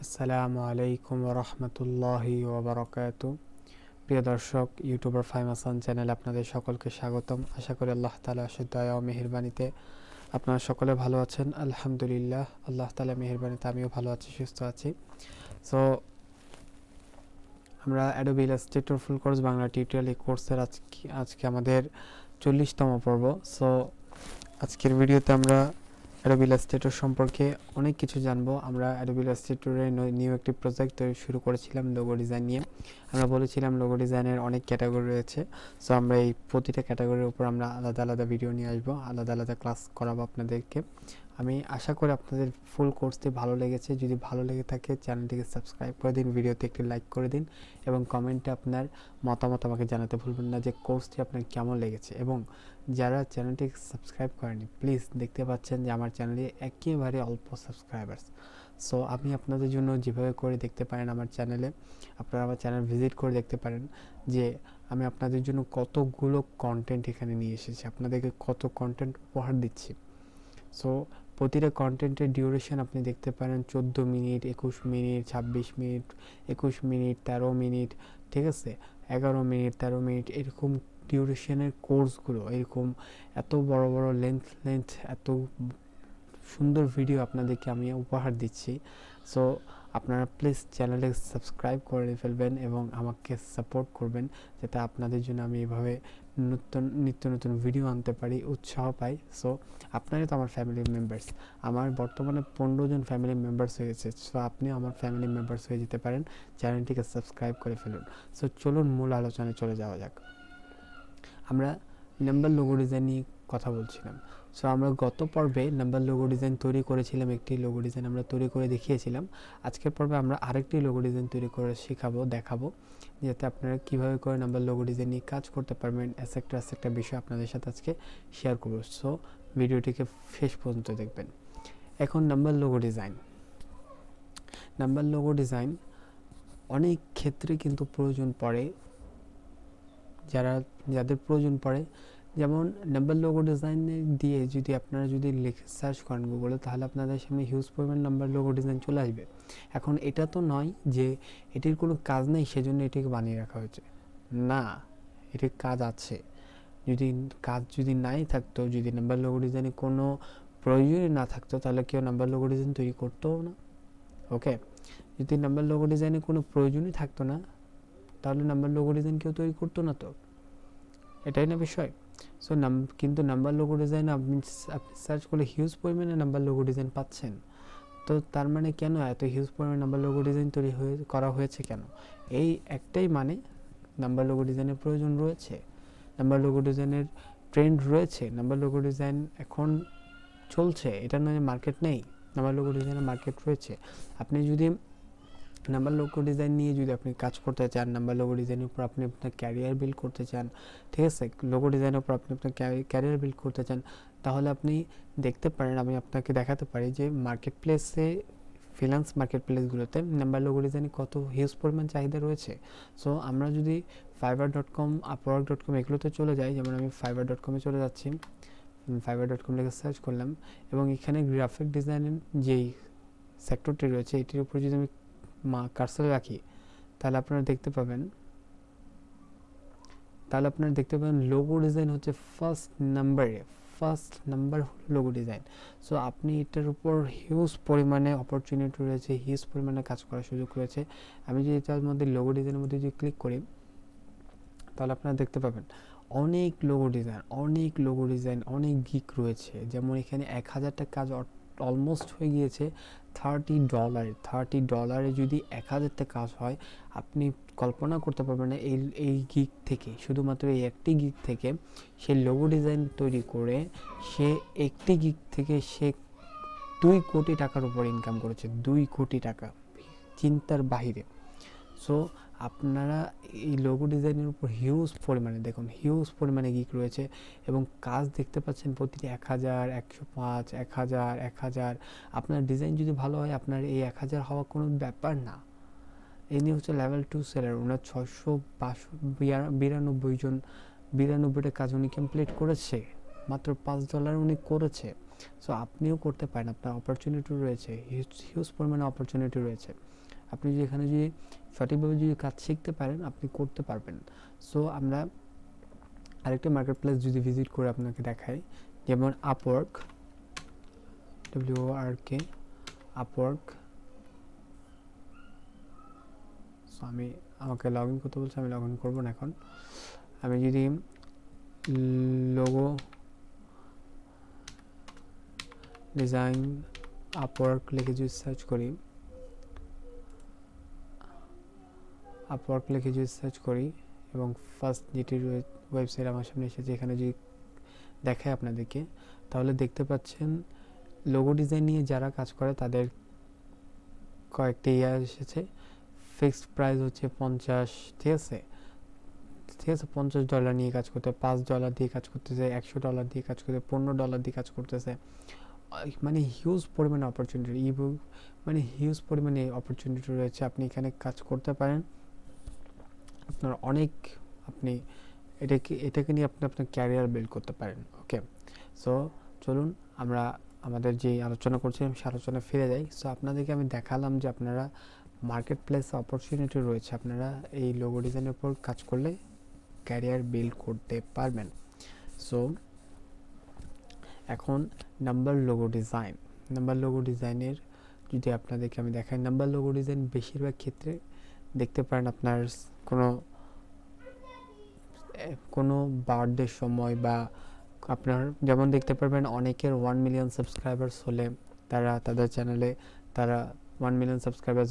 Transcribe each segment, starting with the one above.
আসসালামু আলাইকুম রহমতুল্লাহি ওবরাকাতু। প্রিয় দর্শক, ইউটিউবার ফাহিম হাসান চ্যানেলে আপনাদের সকলকে স্বাগতম। আশা করি আল্লাহ তাআলা দয়া ও মেহেরবানিতে আপনারা সকলে ভালো আছেন। আলহামদুলিল্লাহ, আল্লাহ তাআলা মেহেরবানিতে আমিও ভালো আছি, সুস্থ আছি। সো আমরা Adobe Illustrator full course Bangla tutorial এই কোর্সের আজকে আমাদের 40তম পর্ব। সো আজকের ভিডিওতে আমরা অ্যাডোবি ইলাস্ট্রেটর সম্পর্কে অনেক কিছু জানবো। আমরা অ্যাডোবি ইলাস্ট্রেটরের নিউ একটি প্রজেক্ট শুরু করেছিলাম লোগো ডিজাইন নিয়ে। আমরা বলেছিলাম লোগো ডিজাইনের অনেক ক্যাটাগরি রয়েছে। সো আমরা এই প্রতিটা ক্যাটাগরির উপর আমরা আলাদা আলাদা ভিডিও নিয়ে আসবো, আলাদা আলাদা ক্লাস করাবো আপনাদেরকে। আমি আশা করি আপনাদের ফুল কোর্সটি ভালো লেগেছে। যদি ভালো লেগে থাকে চ্যানেলটিকে সাবস্ক্রাইব করে দিন, ভিডিওতে একটি লাইক করে দিন এবং কমেন্টে আপনার মতামত আমাকে জানাতে ভুলবেন না যে কোর্সটি আপনার কেমন লেগেছে। এবং যারা চ্যানেলটিকে সাবস্ক্রাইব করেনি, প্লিজ দেখতে পাচ্ছেন যে আমার চ্যানেলে একেবারে অল্প সাবস্ক্রাইবার্স। সো আমি আপনাদের জন্য যেভাবে করে দেখতে পারেন আমার চ্যানেলে, আপনারা আমার চ্যানেল ভিজিট করে দেখতে পারেন যে আমি আপনাদের জন্য কতগুলো কন্টেন্ট এখানে নিয়ে এসেছি, আপনাদেরকে কত কন্টেন্ট উপহার দিচ্ছি। সো প্রতিটা কন্টেন্টের ডিউরেশন আপনি দেখতে পারেন 14 minute, 21 minute, 26 minute, 21 minute, 13 minute, ঠিক আছে, 11 মিনিট, 13 মিনিট, এরকম ডিউরেশনের কোর্সগুলো, এরকম এত বড় বড় লেন্থ এত সুন্দর ভিডিও আপনাদেরকে আমি উপহার দিচ্ছি। সো আপনারা প্লিজ চ্যানেলটাকে সাবস্ক্রাইব করে ফেলবেন এবং আমাকে সাপোর্ট করবেন, যাতে আপনাদের জন্য আমি এভাবে নিত্য নতুন ভিডিও আনতে পারি, উৎসাহ পাই। সো আপনারাই তো আমার ফ্যামিলি মেম্বার্স। আমার বর্তমানে 15 জন ফ্যামিলি মেম্বার্স হয়ে গেছে। সো আপনি আমার ফ্যামিলি মেম্বার্স হয়ে যেতে পারেন, চ্যানেলটিকে সাবস্ক্রাইব করে ফেলুন। সো চলুন মূল আলোচনায় চলে যাওয়া যাক। আমরা নাম্বার লোগো ডিজাইন নিয়ে কথা বলছিলাম। সো আমরা গত পর্বে নাম্বার লোগো ডিজাইন তৈরি করেছিলাম, একটি লোগো ডিজাইন আমরা তৈরি করে দেখিয়েছিলাম। আজকের পর্বে আমরা আরেকটি লোগো ডিজাইন তৈরি করে দেখাবো, যাতে আপনারা কীভাবে করে নাম্বার লোগো ডিজাইন নিয়ে কাজ করতে পারবেন। একটা বিষয় আপনাদের সাথে আজকে শেয়ার করবো। সো ভিডিওটিকে শেষ পর্যন্ত দেখবেন। এখন নাম্বার লোগো ডিজাইন অনেক ক্ষেত্রে কিন্তু প্রয়োজন পড়ে, যাদের প্রয়োজন পড়ে। যেমন নাম্বার লোগো ডিজাইন দিয়ে যদি আপনারা সার্চ করেন গুগলে, তাহলে আপনাদের সামনে হিউজ পরিমাণ নাম্বার লোগো ডিজাইন চলে আসবে। এখন এটা তো নয় যে এটির কোনো কাজ নেই সেজন্য এটিকে বানিয়ে রাখা হয়েছে, না, এটির কাজ আছে। যদি নাই থাকতো, যদি নাম্বার লোগো ডিজাইনে কোনো প্রয়োজনই না থাকতো, তাহলে কেউ নাম্বার লোগো ডিজাইন তৈরি করতো না। ওকে, যদি নাম্বার লোগো ডিজাইনে কোনো প্রয়োজনই থাকতো না, তাহলে নাম্বার লোগো ডিজাইন কেউ তৈরি করতো না, তো এটাই না বিষয়। সো কিন্তু নাম্বার লোগো ডিজাইন আপনি সার্চ করলে হিউজ পরিমাণে নাম্বার লোগো ডিজাইন পাচ্ছেন। তো তার মানে কেন এত হিউজ পরিমাণে নাম্বার লোগো ডিজাইন করা হয়েছে কেন? এই একটাই মানে, নাম্বার লোগো ডিজাইনের প্রয়োজন রয়েছে, নাম্বার লোগো ডিজাইনের ট্রেন্ড রয়েছে, নাম্বার লোগো ডিজাইন এখন চলছে। এটা নয় মার্কেট নেই, নাম্বার লোগো ডিজাইনের মার্কেট রয়েছে। আপনি যদি নাম্বার লোগো ডিজাইন নিয়ে আপনি কাজ করতে চান, নাম্বার লোগো ডিজাইনের উপর আপনি আপনার ক্যারিয়ার বিল্ড করতে চান, ঠিক আছে, লোগো ডিজাইনের উপর আপনি আপনার ক্যারিয়ার বিল্ড করতে চান, তাহলে আপনি দেখতে পারেন, আমি আপনাকে দেখাতে পারি যে ফ্রিল্যান্স মার্কেট প্লেসগুলোতে নাম্বার লোগো ডিজাইনে কত হিউজ পরিমাণ চাহিদা রয়েছে। সো আমরা যদি fiverr.com, upwork.com এগুলোতে চলে যাই, যেমন আমি fiverr.com-এ চলে যাচ্ছি, fiverr.com লিখে সার্চ করলাম এবং এখানে গ্রাফিক ডিজাইনের যেই সেক্টরটি রয়েছে, এটির উপর যদি আমি কার্সর রাখি, তাহলে আপনারা দেখতে পাবেন লোগো ডিজাইন হচ্ছে first number logo design. So আপনি এটার উপর হিউজ পরিমাণে অপরচুনিটি রয়েছে, হিউজ পরিমাণে কাজ করার সুযোগ রয়েছে। আমি যদি এটার মধ্যে লোগো ডিজাইনের মধ্যে যদি ক্লিক করি, তাহলে আপনারা দেখতে পাবেন অনেক লোগো ডিজাইন, অনেক গিক রয়েছে। যেমন এখানে 1000টা কাজ অলমোস্ট হয়ে গিয়েছে $30। যদি 1000টা কাজ হয়, আপনি কল্পনা করতে পারবেন না এই গিগ থেকে, শুধুমাত্র এই একটি গিগ থেকে সে লোগো ডিজাইন তৈরি করে সে একটি গিগ থেকে সে 2 কোটি টাকার উপর ইনকাম করেছে। 2 কোটি টাকা, চিন্তার বাহিরে। সো আপনারা এই লোগো ডিজাইনের উপর হিউজ পরিমাণে গিগ রয়েছে এবং কাজ দেখতে পাচ্ছেন প্রতিটি 1000, 105, 1000। আপনার ডিজাইন যদি ভালো হয়, আপনার এই 1000 হওয়া কোনো ব্যাপার না। ইনি হচ্ছে লেভেল 2 সেলার, ওনার 692টা কাজ উনি কমপ্লিট করেছে, মাত্র $5 উনি করেছে। সো আপনিও করতে পারেন, আপনার অপরচুনিটি রয়েছে, হিউজ পরিমাণে অপরচুনিটি রয়েছে। আপনি যদি এখানে যদি সঠিকভাবে যদি কাজ শিখতে পারেন আপনি করতে পারবেন। সো আমরা আরেকটা মার্কেট প্লেস যদি ভিজিট করে আপনাকে দেখাই, যেমন আপওয়ার্ক, WORK, আপওয়ার্ক। সো আমাকে লগ ইন করতে বলছে, আমি লগ ইন করবো না এখন। আমি যদি লোগো ডিজাইন আপওয়ার্ক লিখে যদি সার্চ করি, এবং ফার্স্ট যেটি ওয়েবসাইট আমার সামনে এসেছে, এখানে যদি দেখায় আপনাদেরকে, তাহলে দেখতে পাচ্ছেন লোগো ডিজাইন নিয়ে যারা কাজ করে তাদের কয়েকটি এসেছে। ফিক্সড প্রাইস হচ্ছে 50, ঠিক আছে, $50 নিয়ে কাজ করতে, $5 দিয়ে কাজ করতেছে, $100 দিয়ে কাজ করতে, $15 দিয়ে কাজ করতেছে। মানে হিউজ পরিমাণে অপরচুনিটি, ইবুক মানে হিউজ পরিমাণে অপরচুনিটি রয়েছে। আপনি এখানে কাজ করতে পারেন, আপনার অনেক, আপনি এটাকে নিয়ে আপনি আপনার ক্যারিয়ার বিল্ড করতে পারেন। ওকে, সো চলুন আমরা আমাদের যে আলোচনা করছিলাম সে আলোচনা ফিরে যাই। সো আপনাদেরকে আমি দেখালাম যে আপনারা মার্কেট প্লেস অপরচুনিটি রয়েছে, আপনারা এই লোগো ডিজাইনের উপর কাজ করলে ক্যারিয়ার বিল্ড করতে পারবেন। সো এখন নাম্বার লোগো ডিজাইনের যদি আপনাদেরকে আমি দেখাই, নাম্বার লোগো ডিজাইন বেশিরভাগ ক্ষেত্রে দেখতে পারেন আপনার কোনো বার্থডের সময়, বা আপনার যেমন দেখতে পারবেন অনেকের 1 মিলিয়ন সাবস্ক্রাইবার্স হলে তারা তাদের চ্যানেলে তারা 1 মিলিয়ন সাবস্ক্রাইবার্স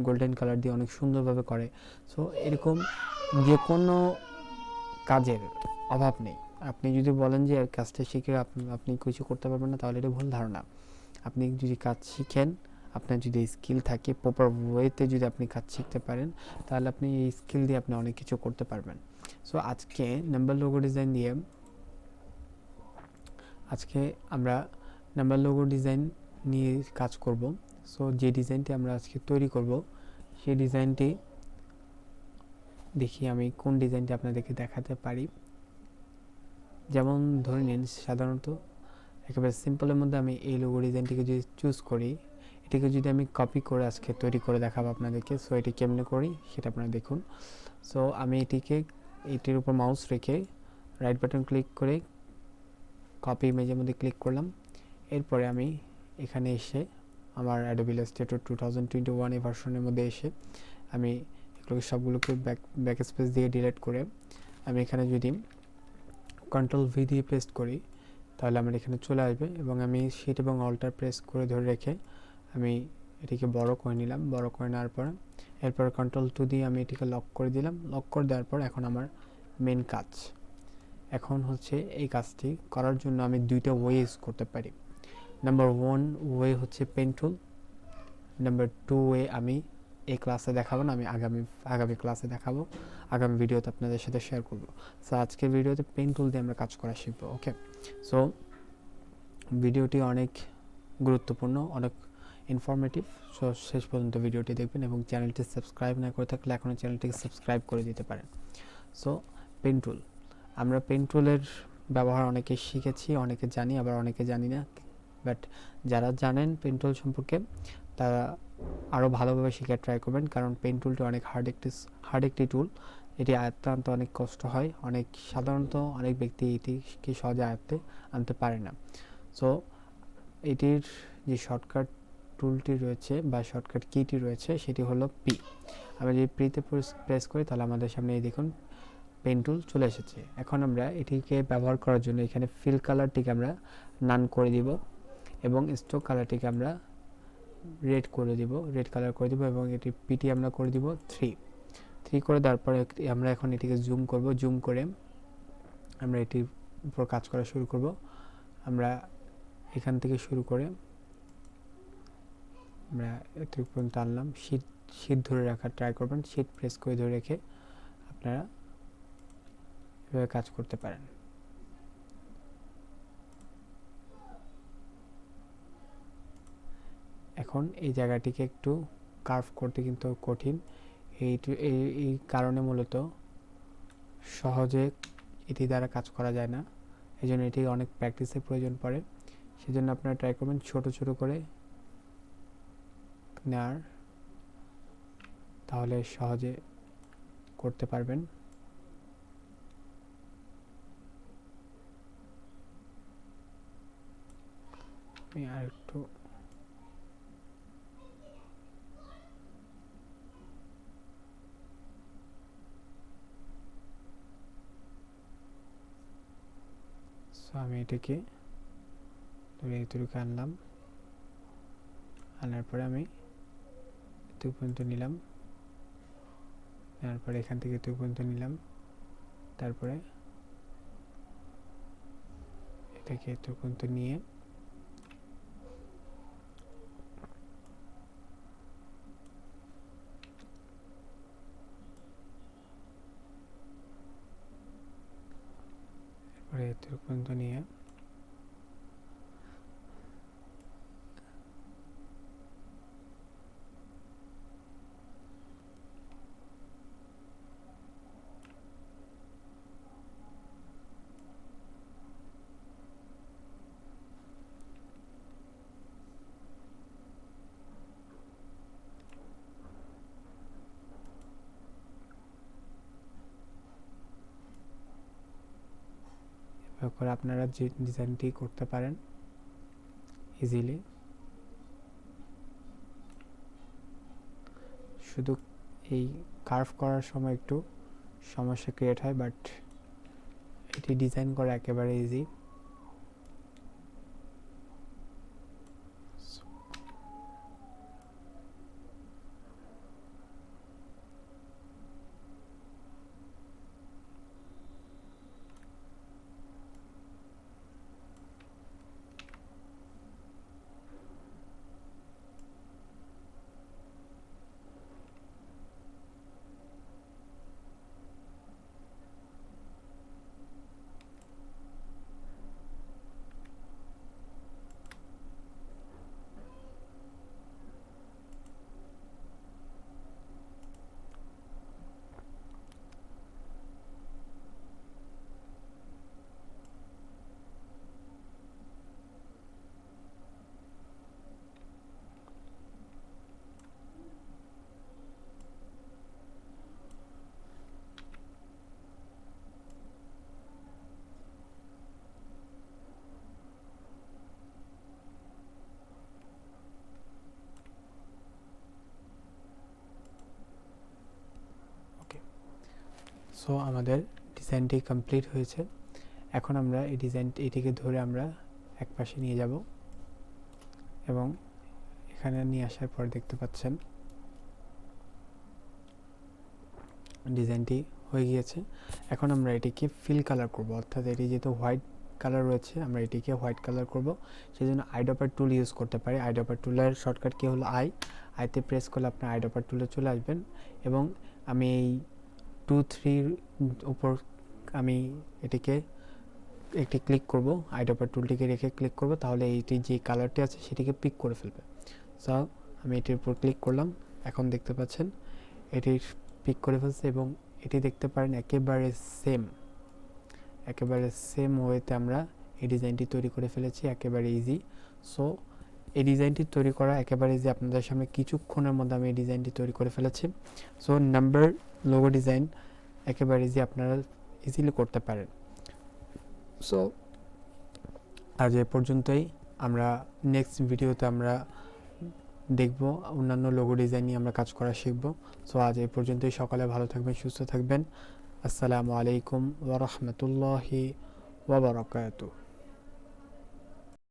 গোল্ডেন কালার দিয়ে অনেক সুন্দরভাবে করে। সো এরকম যে কোনো কাজের অভাব নেই। আপনি যদি বলেন যে কাজটা শিখে আপনি কিছু করতে পারবেন না, তাহলে এটা ভুল ধারণা। আপনি যদি কাজ শিখেন, আপনার যদি স্কিল থাকে, প্রপার ওয়েতে যদি আপনি কাজ শিখতে পারেন, তাহলে আপনি এই স্কিল দিয়ে আপনি অনেক কিছু করতে পারবেন। সো আজকে নাম্বার লোগো ডিজাইন নিয়ে আমরা নাম্বার লোগো ডিজাইন নিয়ে কাজ করব। সো যে ডিজাইনটি আমরা আজকে তৈরি করব, সেই ডিজাইনটি দেখি আমি কোন ডিজাইনটি আপনাদেরকে দেখাতে পারি। যেমন ধরে নিন, সাধারণত একেবারে সিম্পলের মধ্যে আমি এই লোগো ডিজাইনটিকে যদি চুজ করি, এটিকে যদি আমি কপি করে আজকে তৈরি করে দেখাবো আপনাদেরকে। সো এটি কেমনে করি সেটা আপনারা দেখুন। সো আমি এটির উপর মাউস রেখে রাইট বাটন ক্লিক করে কপি ইমেজের মধ্যে ক্লিক করলাম। এরপরে আমি এখানে এসে আমার অ্যাডোবি ইলাস্ট্রেটর 2021 এই ভার্সনের মধ্যে এসে আমি এগুলোকে সবগুলোকে ব্যাক স্পেস দিয়ে ডিলিট করে আমি এখানে যদি কন্ট্রোল-V দিয়ে পেস্ট করি, তাহলে আমার এখানে চলে আসবে, এবং আমি শিট এবং অল্টার প্রেস করে ধরে রেখে আমি এটিকে বড় করে নিলাম। বড় করে নেওয়ার পর এরপর কন্ট্রোল-2 দিয়ে আমি এটিকে লক করে দিলাম। লক করে দেওয়ার পর এখন আমার মেন কাজ এখন হচ্ছে, এই কাজটি করার জন্য আমি দুইটা ওয়ে ইউজ করতে পারি। নাম্বার 1 ওয়ে হচ্ছে পেন টুল। নাম্বার 2 ওয়ে আমি এই ক্লাসে দেখাবো না, আমি আগামী ক্লাসে দেখাবো, আগামী ভিডিওতে আপনাদের সাথে শেয়ার করব। সো আজকের ভিডিওতে পেন টুল দিয়ে আমরা কাজ করা শিখবো। ওকে, সো ভিডিওটি অনেক গুরুত্বপূর্ণ, অনেক ইনফরমেটিভ। সো শেষ পর্যন্ত ভিডিওটি দেখবেন, এবং চ্যানেলটি সাবস্ক্রাইব না করে থাকলে এখনও চ্যানেলটিকে সাবস্ক্রাইব করে দিতে পারেন। সো পেন টুল, আমরা পেন টুলের ব্যবহার অনেকে শিখেছি, অনেকে জানি, আবার অনেকে জানি না। বাট যারা জানেন পেন টুল সম্পর্কে, তারা আরও ভালোভাবে শেখার ট্রাই করবেন, কারণ পেন টুলটি অনেক হার্ড একটি টুল। এটি আয়ত্তে আনতে অনেক কষ্ট হয়, সাধারণত অনেক ব্যক্তি এটিকে সহজে আয়ত্তে আনতে পারে না। সো এটির যে শর্টকাট টুলটি রয়েছে বা শর্টকাট কিটি রয়েছে, সেটি হলো পি। আমরা যদি পিতে প্রেস করি, তাহলে আমাদের সামনে এই দেখুন পেন টুল চলে এসেছে। এখন আমরা এটিকে ব্যবহার করার জন্য এখানে ফিল কালারটিকে আমরা নান করে দিব, এবং স্ট্রোক কালারটিকে আমরা রেড কালার করে দিব, এবং এটি পিটি আমরা করে দিব 3 করে দেওয়ার পরে আমরা এখন এটিকে জুম করব। জুম করে আমরা এটির উপর কাজ করা শুরু করব। আমরা এখান থেকে শুরু করে আমরা এতটুকু পর্যন্ত আনলাম। শিট ধরে রাখার ট্রাই করবেন, শিট প্রেস করে ধরে রেখে আপনারা এভাবে কাজ করতে পারেন। এখন এই জায়গাটিকে একটু কার্ভ করতে কিন্তু কঠিন, এই কারণে মূলত সহজে এটি দ্বারা কাজ করা যায় না। এই জন্য এটি অনেক প্র্যাকটিসের প্রয়োজন পড়ে। সেজন্য আপনারা ট্রাই করবেন ছোট ছোট করে নেওয়ার, তাহলে সহজে করতে পারবেন। আমি আর একটু আমি এটাকে ধরে এতটুকু আনলাম, আনার পরে আমি এতটুকু পর্যন্ত নিলাম, নেওয়ার পরে এখান থেকে এতটুকু পর্যন্ত নিলাম, তারপরে এটাকে এতটুকু পর্যন্ত নিয়ে এরপরে এতটুকু পর্যন্ত নিয়ে করে আপনারা যে ডিজাইনটি করতে পারেন ইজিলি। শুধু এই কার্ভ করার সময় একটু সমস্যা ক্রিয়েট হয়, বাট এটি ডিজাইন করা একেবারে ইজি। সো আমাদের ডিজাইনটি কমপ্লিট হয়েছে। এখন আমরা এই এটিকে ধরে আমরা এক পাশে নিয়ে যাব এবং এখানে নিয়ে আসার পর দেখতে পাচ্ছেন ডিজাইনটি হয়ে গিয়েছে। এখন আমরা এটিকে ফিল কালার করব, অর্থাৎ এটি যেহেতু হোয়াইট কালার রয়েছে আমরা এটিকে হোয়াইট কালার করব। সেই জন্য আইড্রপার টুল ইউজ করতে পারি। আইড্রপার টুলের শর্টকাট কি হলো আইতে প্রেস করলে আপনার আইড্রপার টুলে চলে আসবেন এবং আমি এই 2-3 উপর আমি এটিকে একটি ক্লিক করব, আইড্রপার টুলটিকে রেখে ক্লিক করব, তাহলে এইটি যে কালারটি আছে সেটিকে পিক করে ফেলবে। সো আমি এটির উপর ক্লিক করলাম, এখন দেখতে পাচ্ছেন এটির পিক করে ফেলছে এবং এটি দেখতে পারেন একেবারে সেম ওয়েতে আমরা এই ডিজাইনটি তৈরি করে ফেলেছি, একেবারে ইজি। সো এই ডিজাইনটি তৈরি করা একেবারে ইজি, আপনাদের সামনে কিছুক্ষণের মধ্যে আমি এই ডিজাইনটি তৈরি করে ফেলেছি। সো নাম্বার লোগো ডিজাইন একেবারে ইজি, আপনারা ইজিলি করতে পারেন। সো আজ এ পর্যন্তই, আমরা নেক্সট ভিডিওতে আমরা দেখব অন্যান্য লোগো ডিজাইন নিয়ে আমরা কাজ করা শিখব। সো আজ এই পর্যন্তই, সকালে ভালো থাকবেন, সুস্থ থাকবেন। আসসালামু আলাইকুম ওয়া রাহমাতুল্লাহি ওয়া বারাকাতুহু।